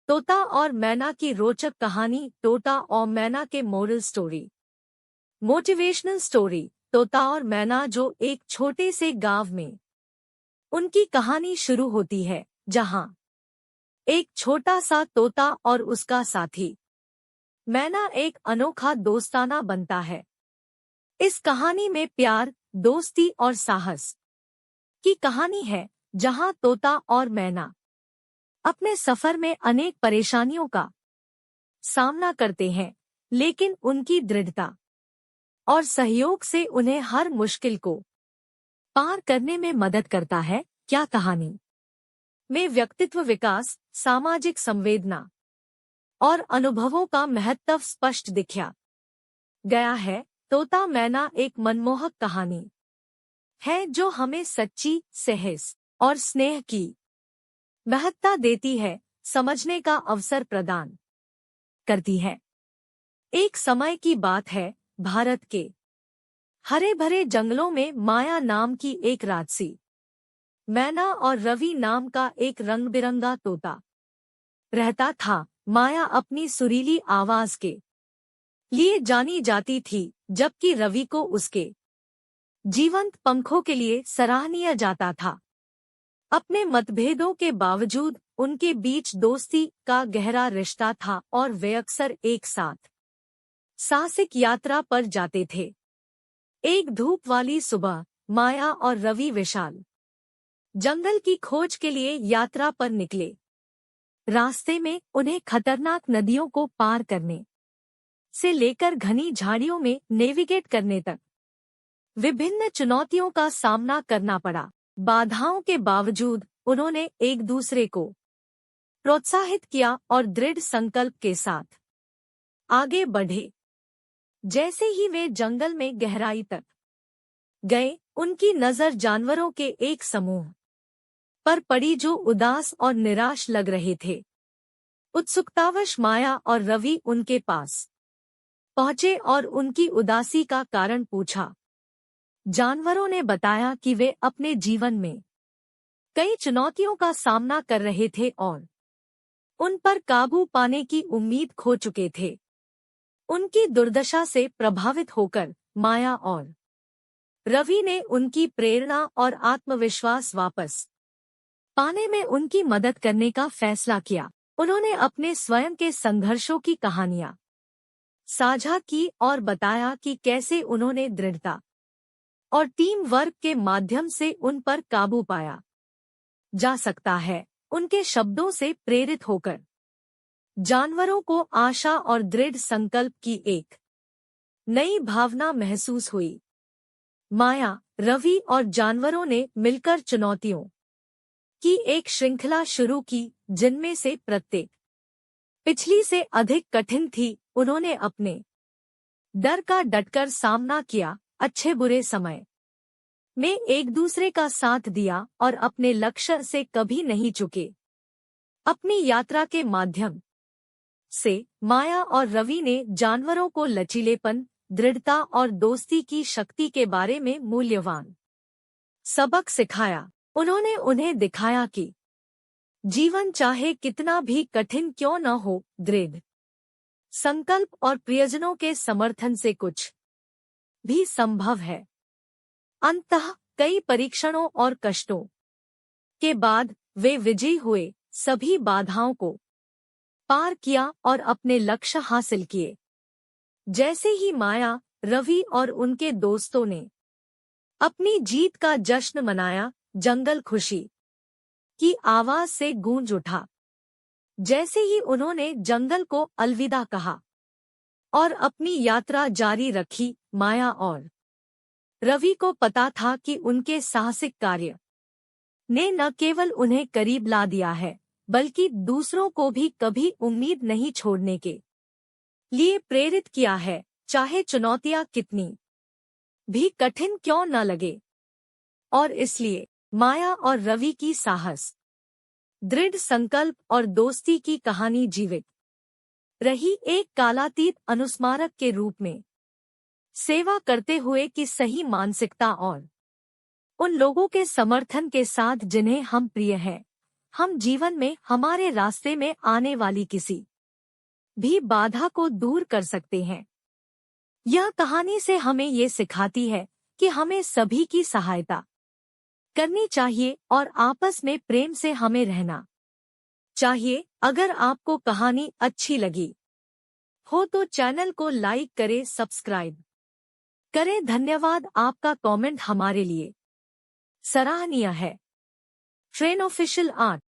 तोता और मैना की रोचक कहानी। तोता और मैना के मोरल स्टोरी। Motivational story. तोता और मैना जो एक छोटे से गांव में। उनकी कहानी शुरू होती है जहां एक छोटा सा तोता और उसका साथी मैना एक अनोखा दोस्ताना बनता है। इस कहानी में प्यार, दोस्ती और साहस की कहानी है, जहां तोता और मैना अपने सफर में अनेक परेशानियों का सामना करते हैं, लेकिन उनकी दृढ़ता और सहयोग से उन्हें हर मुश्किल को पार करने में मदद करता है। क्या कहानी में व्यक्तित्व विकास, सामाजिक संवेदना और अनुभवों का महत्व स्पष्ट दिखा गया है। तोता मैना एक मनमोहक कहानी है जो हमें सच्ची सहज और स्नेह की महत्ता देती है, समझने का अवसर प्रदान करती है। एक समय की बात है, भारत के हरे भरे जंगलों में माया नाम की एक राजसी मैना और रवि नाम का एक रंग बिरंगा तोता रहता था। माया अपनी सुरीली आवाज के लिए जानी जाती थी, जबकि रवि को उसके जीवंत पंखों के लिए सराहनीय जाता था। अपने मतभेदों के बावजूद उनके बीच दोस्ती का गहरा रिश्ता था और वे अक्सर एक साथ साहसिक यात्रा पर जाते थे। एक धूप वाली सुबह माया और रवि विशाल जंगल की खोज के लिए यात्रा पर निकले। रास्ते में उन्हें खतरनाक नदियों को पार करने से लेकर घनी झाड़ियों में नेविगेट करने तक विभिन्न चुनौतियों का सामना करना पड़ा। बाधाओं के बावजूद उन्होंने एक दूसरे को प्रोत्साहित किया और दृढ़ संकल्प के साथ आगे बढ़े। जैसे ही वे जंगल में गहराई तक गए, उनकी नजर जानवरों के एक समूह पर पड़ी जो उदास और निराश लग रहे थे। उत्सुकतावश माया और रवि उनके पास पहुंचे और उनकी उदासी का कारण पूछा। जानवरों ने बताया कि वे अपने जीवन में कई चुनौतियों का सामना कर रहे थे और उन पर काबू पाने की उम्मीद खो चुके थे। उनकी दुर्दशा से प्रभावित होकर माया और रवि ने उनकी प्रेरणा और आत्मविश्वास वापस पाने में उनकी मदद करने का फैसला किया। उन्होंने अपने स्वयं के संघर्षों की कहानियां साझा की और बताया कि कैसे उन्होंने दृढ़ता और टीम वर्क के माध्यम से उन पर काबू पाया जा सकता है। उनके शब्दों से प्रेरित होकर जानवरों को आशा और दृढ़ संकल्प की एक नई भावना महसूस हुई। माया, रवि और जानवरों ने मिलकर चुनौतियों की एक श्रृंखला शुरू की, जिनमें से प्रत्येक पिछली से अधिक कठिन थी। उन्होंने अपने डर का डटकर सामना किया, अच्छे बुरे समय में एक दूसरे का साथ दिया और अपने लक्ष्य से कभी नहीं चुके। अपनी यात्रा के माध्यम से माया और रवि ने जानवरों को लचीलेपन, दृढ़ता और दोस्ती की शक्ति के बारे में मूल्यवान सबक सिखाया। उन्होंने उन्हें दिखाया कि जीवन चाहे कितना भी कठिन क्यों न हो, दृढ़ संकल्प और प्रियजनों के समर्थन से कुछ भी संभव है। अंततः कई परीक्षणों और कष्टों के बाद वे विजयी हुए, सभी बाधाओं को पार किया और अपने लक्ष्य हासिल किए। जैसे ही माया, रवि और उनके दोस्तों ने अपनी जीत का जश्न मनाया, जंगल खुशी की आवाज से गूंज उठा। जैसे ही उन्होंने जंगल को अलविदा कहा और अपनी यात्रा जारी रखी, माया और रवि को पता था कि उनके साहसिक कार्य ने न केवल उन्हें करीब ला दिया है, बल्कि दूसरों को भी कभी उम्मीद नहीं छोड़ने के लिए प्रेरित किया है, चाहे चुनौतियां कितनी भी कठिन क्यों न लगे। और इसलिए माया और रवि की साहस, दृढ़ संकल्प और दोस्ती की कहानी जीवित रही, एक कालातीत अनुस्मारक के रूप में सेवा करते हुए कि सही मानसिकता और उन लोगों के समर्थन के साथ जिन्हें हम प्रिय हैं, हम जीवन में हमारे रास्ते में आने वाली किसी भी बाधा को दूर कर सकते हैं। यह कहानी से हमें ये सिखाती है कि हमें सभी की सहायता करनी चाहिए और आपस में प्रेम से हमें रहना चाहिए। अगर आपको कहानी अच्छी लगी हो तो चैनल को लाइक करें, सब्सक्राइब करें। धन्यवाद। आपका कमेंट हमारे लिए सराहनीय है। Train official art.